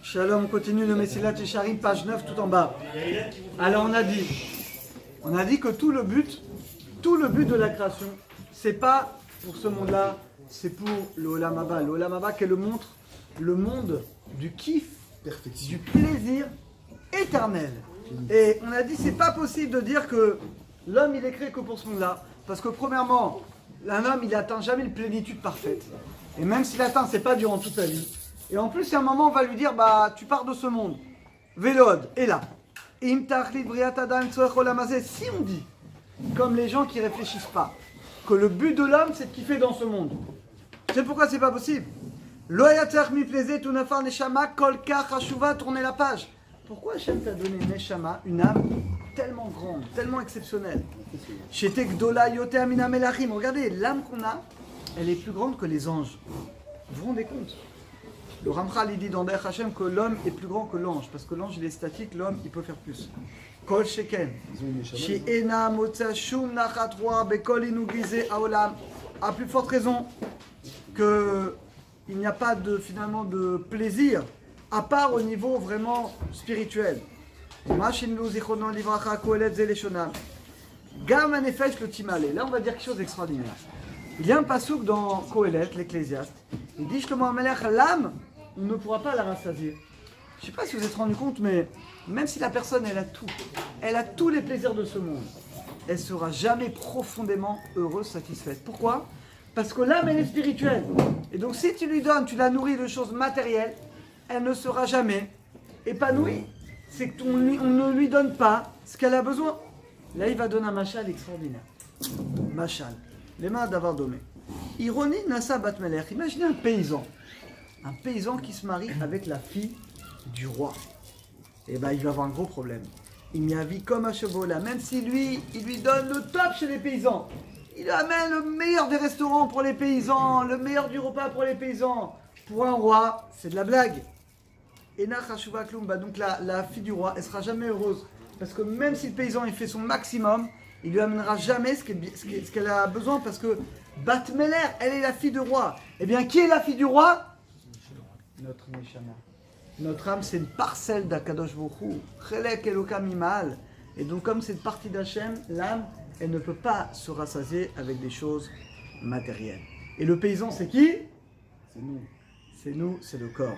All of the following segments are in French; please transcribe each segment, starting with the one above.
Shalom, on continue le Messilat Yesharim, page 9, tout en bas. Alors on a dit que tout le but de la création, c'est pas pour ce monde-là, c'est pour le Olam Haba. Le Olam Haba qui est le monde du kiff, du plaisir éternel. Et on a dit c'est pas possible de dire que l'homme il est créé que pour ce monde-là, parce que premièrement, un homme il n'atteint jamais une plénitude parfaite. Et même s'il atteint, c'est pas durant toute sa vie. Et en plus, il y a un moment, on va lui dire, bah, tu pars de ce monde. Vélod, et là. Si on dit, comme les gens qui ne réfléchissent pas, que le but de l'homme, c'est de kiffer dans ce monde. C'est pourquoi c'est pas possible. Tournez la page. Pourquoi Hachem t'a donné une neshama, une âme tellement grande, tellement exceptionnelle? Regardez, l'âme qu'on a, elle est plus grande que les anges. Vous vous rendez compte? Le Ramchal il dit dans Derech Hashem que l'homme est plus grand que l'ange, parce que l'ange il est statique, l'homme il peut faire plus. Kol sheken, she'ena motza shum nachat roa bekol inugize haolam. À plus forte raison que il n'y a pas finalement de plaisir, à part au niveau vraiment spirituel. Machin lu zichrono livracha kohelet ze leshonam. Gam hanefesh lo timale. Là on va dire quelque chose d'extraordinaire. Il y a un pasouk dans Kohelet, l'Ecclésiaste. Il dit Shlomo HaMelech, l'âme, on ne pourra pas la rassasier. Je ne sais pas si vous vous êtes rendu compte, mais même si la personne, elle a tous les plaisirs de ce monde, elle ne sera jamais profondément heureuse, satisfaite. Pourquoi? Parce que l'âme, elle est spirituelle. Et donc, si tu lui donnes, tu la nourris de choses matérielles, elle ne sera jamais épanouie. C'est qu'on ne lui donne pas ce qu'elle a besoin. Là, il va donner un machal extraordinaire. Machal. Les mains d'avoir domé. Ironie Nassa Batmelech. Imaginez un paysan qui se marie avec la fille du roi. Et ben il va avoir un gros problème. Il m'y a vu comme un chevaux là. Même si lui, il lui donne le top chez les paysans. Il amène le meilleur des restaurants pour les paysans, le meilleur du repas pour les paysans. Pour un roi, c'est de la blague. Et donc la fille du roi, elle sera jamais heureuse. Parce que même si le paysan il fait son maximum, il lui amènera jamais ce qu'elle a besoin, parce que Batmeler, elle est la fille du roi. Eh bien, qui est la fille du roi? Notre Neshama. Notre âme, c'est une parcelle d'Akadosh Baruch Hu. Chelek Elokam Imal. Et donc, comme c'est une partie d'Hachem, l'âme, elle ne peut pas se rassasier avec des choses matérielles. Et le paysan, c'est qui? C'est nous. C'est nous, c'est le corps.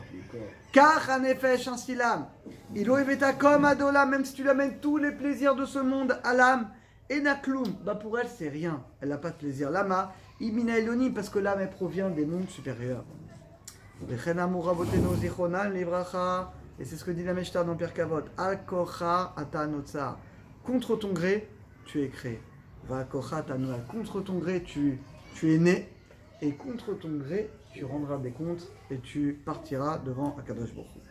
Car Hanefesh, ainsi l'âme. Il oeveta comme Adola, même si tu l'amènes tous les plaisirs de ce monde à l'âme. Et Nakloum, bah pour elle c'est rien, elle n'a pas de plaisir. Lama, Imina Elonim, parce que l'âme elle provient des mondes supérieurs. Et c'est ce que dit la Meshtar dans Pierre Kavod. Al kocha ata notzar. Contre ton gré, tu es créé. Va kocha ata noal. Contre ton gré, tu es né. Et contre ton gré, tu rendras des comptes et tu partiras devant Akadosh Baruch Hu.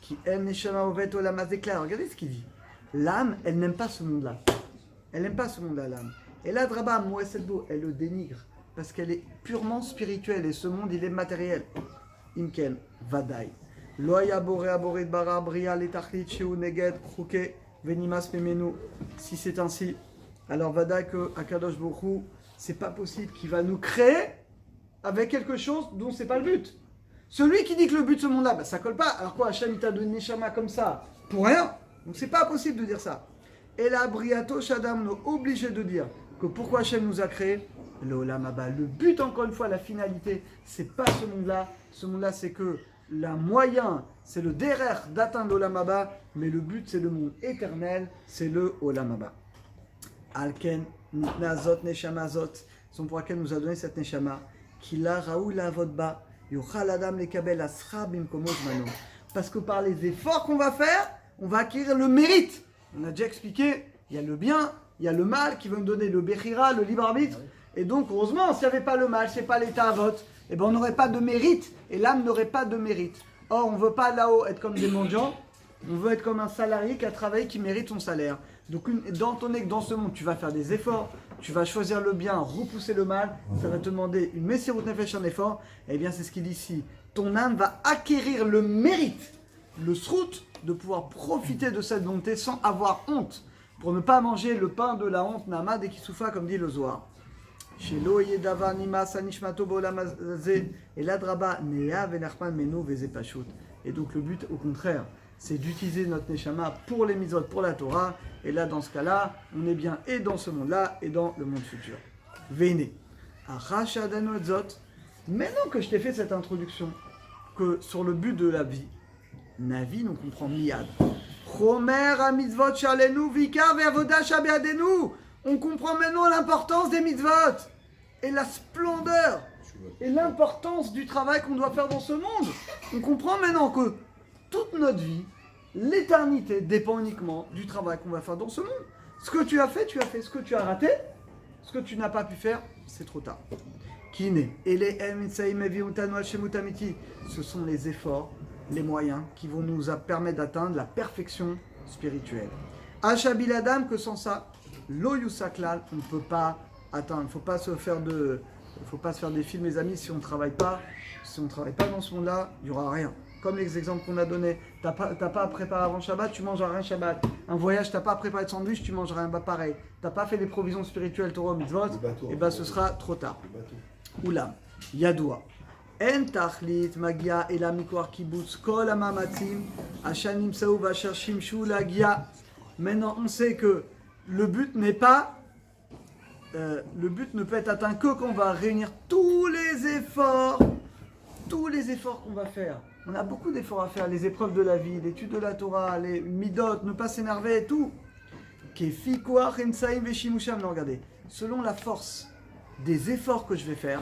Qui aime neshama ovet olam azekla. Regardez ce qu'il dit. L'âme, elle n'aime pas ce monde-là. Elle n'aime pas ce monde-là, l'âme. Et là, Draba, Moeselbo, elle le dénigre parce qu'elle est purement spirituelle et ce monde, il est matériel. Imken, Vadaï. Loya bore aborid bara bria letachlit sheu neged chouke venimas memenu. Si c'est ainsi, alors Vadaï que Akadosh Baruch Hu, c'est pas possible qu'il va nous créer avec quelque chose dont c'est pas le but. Celui qui dit que le but de ce monde-là, bah, ça colle pas. Alors quoi, Hachem il t'a donné une neshama comme ça pour rien. Donc c'est pas possible de dire ça. Et là, Briato Shadam nous obligé de dire que pourquoi Hachem nous a créé le Olam Haba. Le but, encore une fois, la finalité, c'est pas ce monde-là. Ce monde-là, c'est que le moyen, c'est le derer d'atteindre l'Olam Haba, mais le but, c'est le monde éternel, c'est le Olam Haba. Alken, Nazot, Neshama Zot, c'est pour laquelle nous a donné cette Neshama, Kila Raoul Avodba, Yochal Adam Lekabel Asra Bimkomot Mano. Parce que par les efforts qu'on va faire, on va acquérir le mérite. On a déjà expliqué, il y a le bien, il y a le mal qui va nous donner le Bechira, le libre arbitre. Et donc, heureusement, s'il n'y avait pas le mal, s'il n'y avait pas l'état à vote, eh ben, on n'aurait pas de mérite. Et l'âme n'aurait pas de mérite. Or, on ne veut pas là-haut être comme des mendiants. On veut être comme un salarié qui a travaillé, qui mérite son salaire. Donc, dans ce monde, tu vas faire des efforts. Tu vas choisir le bien, repousser le mal. Ça va te demander une Messirut Nefesh en effort. Eh bien, c'est ce qu'il dit ici. Ton âme va acquérir le mérite, le srout, de pouvoir profiter de cette bonté sans avoir honte, pour ne pas manger le pain de la honte, Nama et Kisoufa, comme dit le Zohar. Shelo yedava nima sanishmato bolamazé et ladraba nea venachman menu vezepashut. Et donc le but, au contraire, c'est d'utiliser notre Neshama pour les mitzvot, pour la Torah. Et là, dans ce cas-là, on est bien et dans ce monde-là et dans le monde futur. Véné. Arachadanu etzot. Maintenant que je t'ai fait cette introduction, que sur le but de la vie, Navi, on comprend Miyad. Chomer ha-mitzvot shalenu vikar ve'avoda shabeadenu. On comprend maintenant l'importance des mitzvot et la splendeur et l'importance du travail qu'on doit faire dans ce monde. On comprend maintenant que toute notre vie, l'éternité dépend uniquement du travail qu'on va faire dans ce monde. Ce que tu as fait, tu as fait. Ce que tu as raté, ce que tu n'as pas pu faire, c'est trop tard. Kine. Ce sont les efforts, les moyens qui vont nous permettre d'atteindre la perfection spirituelle. Ashabil Adam, que sans ça, lo yusaklal, on ne peut pas atteindre. Il ne faut pas se faire des films, mes amis, si on ne travaille pas dans ce monde-là, il n'y aura rien. Comme les exemples qu'on a donnés, tu n'as pas à préparer avant Shabbat, tu mangeras rien Shabbat. Un voyage, tu n'as pas à préparer de sandwich, tu mangeras rien, pareil. Tu n'as pas fait les provisions spirituelles, Torah, mitzvot, et bien ce sera trop tard. Oulam, Yadoua. En tachlit magia ela mikwar kibbutz kol hamamatzim asher nimsau v'asher shimshu lagia. Maintenant, on sait que le but ne peut être atteint que quand on va réunir tous les efforts qu'on va faire. On a beaucoup d'efforts à faire, les épreuves de la vie, l'étude de la Torah, les midot, ne pas s'énerver et tout. Kefi koach ensaim veshimusham, non, regardez, selon la force des efforts que je vais faire,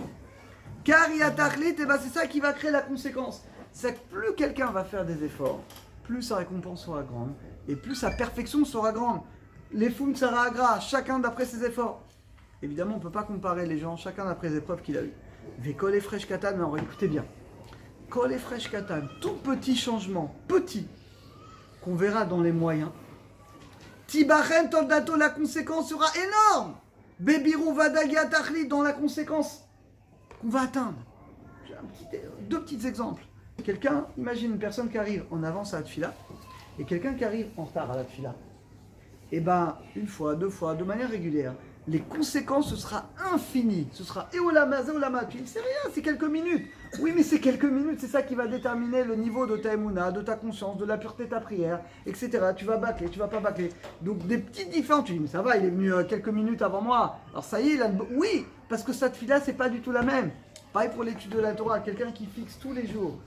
car il y a tachlit, et ben c'est ça qui va créer la conséquence. C'est que plus quelqu'un va faire des efforts, plus sa récompense sera grande, et plus sa perfection sera grande. Les founs sera agra, chacun d'après ses efforts. Évidemment, on ne peut pas comparer les gens, chacun d'après les épreuves qu'il a eues. Vekol et fresh katan, mais écoutez bien. Kol et fresh katan, tout petit changement, petit, qu'on verra dans les moyens. Tibachen toldato, la conséquence sera énorme. Bebirou vadagia tachlit, dans la conséquence qu'on va atteindre. J'ai deux petits exemples. Quelqu'un, imagine une personne qui arrive en avance à la tfila et quelqu'un qui arrive en retard à la tfila. Et ben, une fois, deux fois, de manière régulière, les conséquences, ce sera infini. Ce sera éolama, zéolama. Tu dis, c'est rien, c'est quelques minutes. Oui, mais c'est quelques minutes, c'est ça qui va déterminer le niveau de ta émouna, de ta conscience, de la pureté de ta prière, etc. Tu vas bâcler, tu vas pas bâcler. Donc des petites différences. Tu dis, mais ça va, il est venu quelques minutes avant moi. Alors ça y est, oui, parce que cette fille-là, c'est pas du tout la même. Pareil pour l'étude de la Torah. Quelqu'un qui fixe tous les jours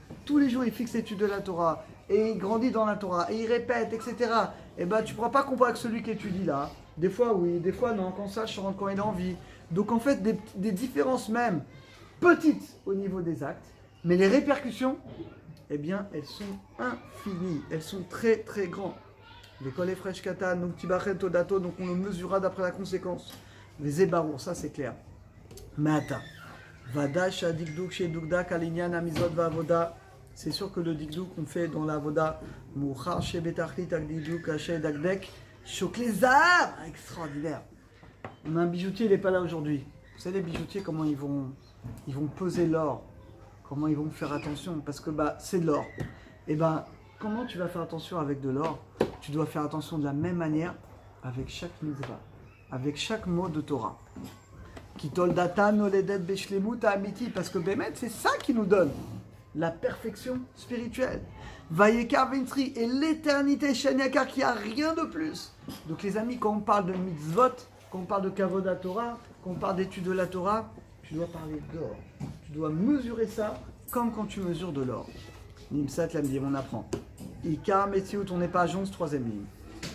il fixe l'étude de la Torah, et il grandit dans la Torah, et il répète, etc. Et ben, tu pourras pas comparer avec celui qui étudie là. Des fois oui, des fois non, quand ça change, quand il a envie. Donc en fait, des différences même petites au niveau des actes, mais les répercussions, eh bien, elles sont infinies, elles sont très très grandes. L'école est fraîche katan, donc tibachet todato, donc on le mesurera d'après la conséquence. Les ébarours, ça c'est clair. Mata, vadash adikduk chez dukdak alinyan amizot vavoda. C'est sûr que le dikduk qu'on fait dans la voda, mouchar chez betachlit akdikduk chez dakdek. Choc les arts, extraordinaire. On a un bijoutier, il n'est pas là aujourd'hui. Vous savez les bijoutiers comment ils vont peser l'or, comment ils vont faire attention, parce que c'est de l'or. Et comment tu vas faire attention avec de l'or? Tu dois faire attention de la même manière avec chaque mitzvah, avec chaque mot de Torah. Kitol data noledet beshlemut amiti, parce que Bémet, c'est ça qui nous donne la perfection spirituelle. Vayekar Vintri et l'éternité Shanyakar, qui a rien de plus. Donc les amis, quand on parle de mitzvot, quand on parle de kavoda Torah, quand on parle d'étude de la Torah, tu dois parler d'or. Tu dois mesurer ça comme quand tu mesures de l'or. Nimsat Lamdim, on apprend. Ikar Metsiout, on n'est pas à 11, troisième ligne.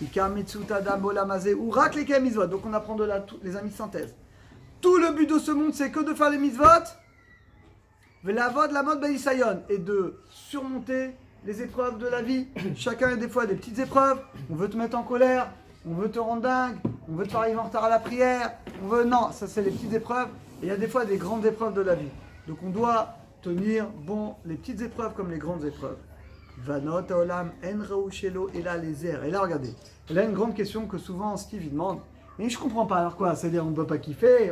Ikar Metsiout Adam Olamazé ou Rak les mitzvot. Donc on apprend de là, les amis, synthèse. Tout le but de ce monde, c'est que de faire les mitzvot, la mode Baïsayon, et de surmonter les épreuves de la vie. Chacun a des fois des petites épreuves. On veut te mettre en colère, on veut te rendre dingue, on veut te faire arriver en retard à la prière. Non, ça c'est les petites épreuves. Et il y a des fois des grandes épreuves de la vie. Donc on doit tenir bon les petites épreuves comme les grandes épreuves. Vanot Olam En Raouchelo et là les airs. Et là regardez, il y a une grande question que souvent Steve il demande. Mais je comprends pas. Alors quoi? C'est-à-dire on ne peut pas kiffer,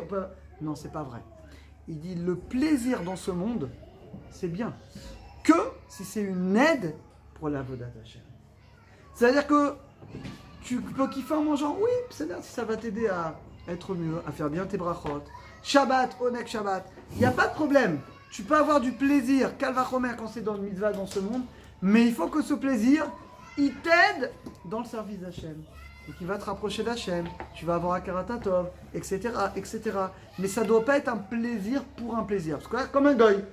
Non, c'est pas vrai. Il dit le plaisir dans ce monde, c'est bien. Que si c'est une aide pour la Vodat Hashem. C'est-à-dire que tu peux kiffer en mangeant, oui, c'est-à-dire si ça va t'aider à être mieux, à faire bien tes brachot. Shabbat, Onek Shabbat, il n'y a pas de problème. Tu peux avoir du plaisir, Kalvachomer, quand c'est dans le mitzvah dans ce monde, Mais il faut que ce plaisir, il t'aide dans le service d'Hachem. Donc il va te rapprocher d'Hachem, tu vas avoir un karatatov, etc., etc. Mais ça ne doit pas être un plaisir pour un plaisir. Parce que là, comme un goy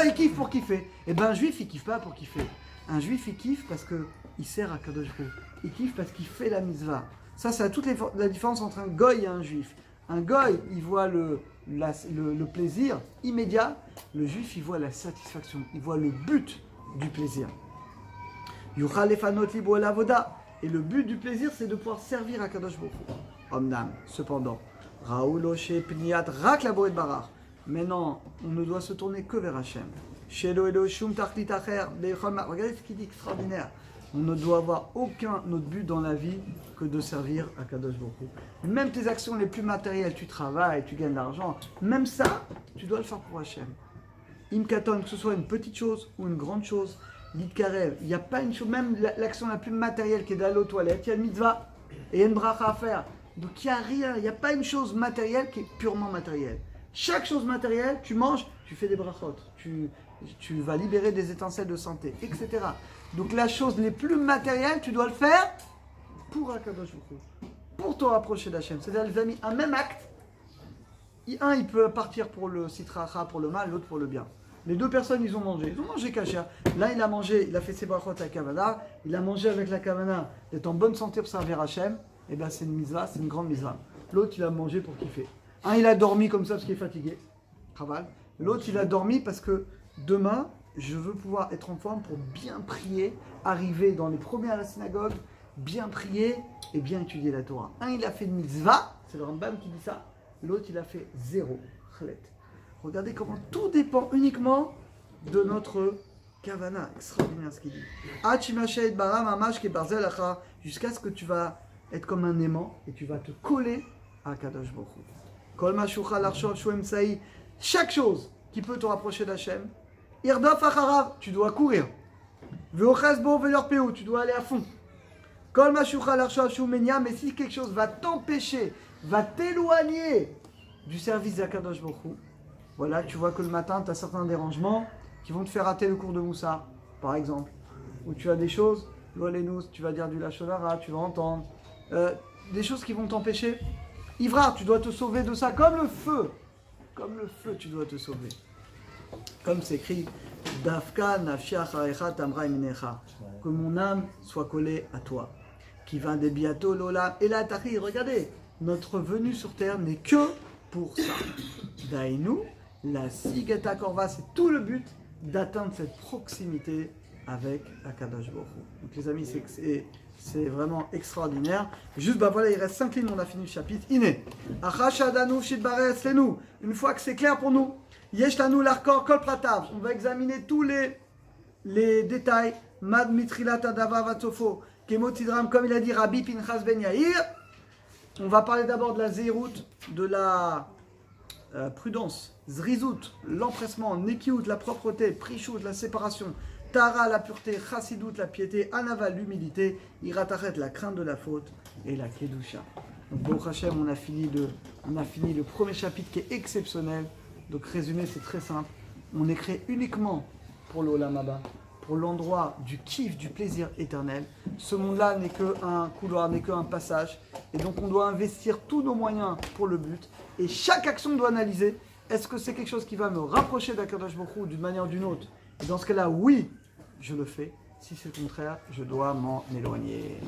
il kiffe pour kiffer. Et bien un juif, il kiffe pas pour kiffer. Un juif, il kiffe parce qu'il sert à Kadosh Baruch Hu. Il kiffe parce qu'il fait la mitzvah. Ça, c'est toute la différence entre un goy et un juif. Un goy, il voit le plaisir immédiat. Le juif, il voit la satisfaction. Il voit le but du plaisir. Yuchal lefanot libo el avoda. Et le but du plaisir, c'est de pouvoir servir à Kadosh Baruch Hu. Omnam, cependant, Raoul Oshe Pniat Rak la Boet Barar. Maintenant, on ne doit se tourner que vers Hachem. Shelo Elo Shum Tachlit Acher. Regardez ce qu'il dit, extraordinaire. On ne doit avoir aucun autre but dans la vie que de servir à Kadosh Baruch Hu. Même tes actions les plus matérielles, tu travailles, tu gagnes de l'argent, même ça, tu dois le faire pour Hachem. Imkaton, que ce soit une petite chose ou une grande chose, l'Itkarev, il n'y a pas une chose, même l'action la plus matérielle qui est d'aller aux toilettes, il y a une mitzvah et il y a une bracha à faire. Donc il n'y a rien, il n'y a pas une chose matérielle qui est purement matérielle. Chaque chose matérielle, tu manges, tu fais des brachot, tu vas libérer des étincelles de santé, etc. Donc la chose les plus matérielles, tu dois le faire pour Akadosh Baruch Hu, pour te rapprocher d'Hachem. C'est-à-dire les amis, un même acte, un il peut partir pour le sitracha, pour le mal, l'autre pour le bien. Les deux personnes, ils ont mangé kasher. Là, il a mangé, il a fait ses brachot à Kavana, il a mangé avec la Kavana d'être en bonne santé pour servir Hachem, et bien c'est une mitzvah, c'est une grande mitzvah. L'autre, il a mangé pour kiffer. Un, il a dormi comme ça parce qu'il est fatigué, travail. L'autre, il a dormi parce que demain, je veux pouvoir être en forme pour bien prier, arriver dans les premiers à la synagogue, bien prier et bien étudier la Torah. Un, il a fait une mitzvah, c'est le Rambam qui dit ça. L'autre, il a fait 0. Regardez comment tout dépend uniquement de notre kavana. Extraordinaire ce qu'il dit. Jusqu'à ce que tu vas être comme un aimant et tu vas te coller à Kadosh Baruch Hu. Chaque chose qui peut te rapprocher d'Hachem, Irdaf acharav, tu dois courir. Veochesbo ve'yorpeu, tu dois aller à fond. Kol mashucha l'arshov shumenia, mais si quelque chose va t'empêcher, va t'éloigner du service d'Akadosh Baruch Hu, voilà, tu vois que le matin, tu as certains dérangements qui vont te faire rater le cours de Moussa, par exemple. Ou tu as des choses, tu vas dire du Lachonara, tu vas entendre. Des choses qui vont t'empêcher. Ivra, tu dois te sauver de ça, comme le feu. Comme le feu, tu dois te sauver. Comme c'est écrit, Dafka nafshiach harecha tamra iminecha, que mon âme soit collée à toi. Qui va des biato lola et la tari. Regardez, notre venue sur terre n'est que pour ça. Dainu, la sigeta korva, c'est tout le but d'atteindre cette proximité avec Akadosh Baruch Hu. Donc les amis, c'est vraiment extraordinaire. Juste, voilà, il reste 5 lignes, on a fini le chapitre. Iné. Achashadanu shidbare eslenu. Une fois que c'est clair pour nous, Yeshlanu l'arkor kol pratav. On va examiner tous les détails. Mad mitrilat adava vatofo. Kemotidram, comme il a dit Rabbi Pinchas ben Yair. On va parler d'abord de la zérout, de la prudence, zrizout, l'empressement, nekiut, la propreté, prichout, la séparation, tara, la pureté, chassidout, la piété, anava, l'humilité, iratachet, la crainte de la faute, et la kedusha. Donc, Baruch Hashem, on a fini le premier chapitre qui est exceptionnel. Donc, résumé, c'est très simple. On est créé uniquement pour l'Olam Haba, pour l'endroit du kiff, du plaisir éternel. Ce monde-là n'est qu'un couloir, n'est qu'un passage. Et donc, on doit investir tous nos moyens pour le but. Et chaque action doit analyser, est-ce que c'est quelque chose qui va me rapprocher d'Akadosh Baruch Hu d'une manière ou d'une autre? Et dans ce cas-là, oui, je le fais. Si c'est le contraire, je dois m'en éloigner.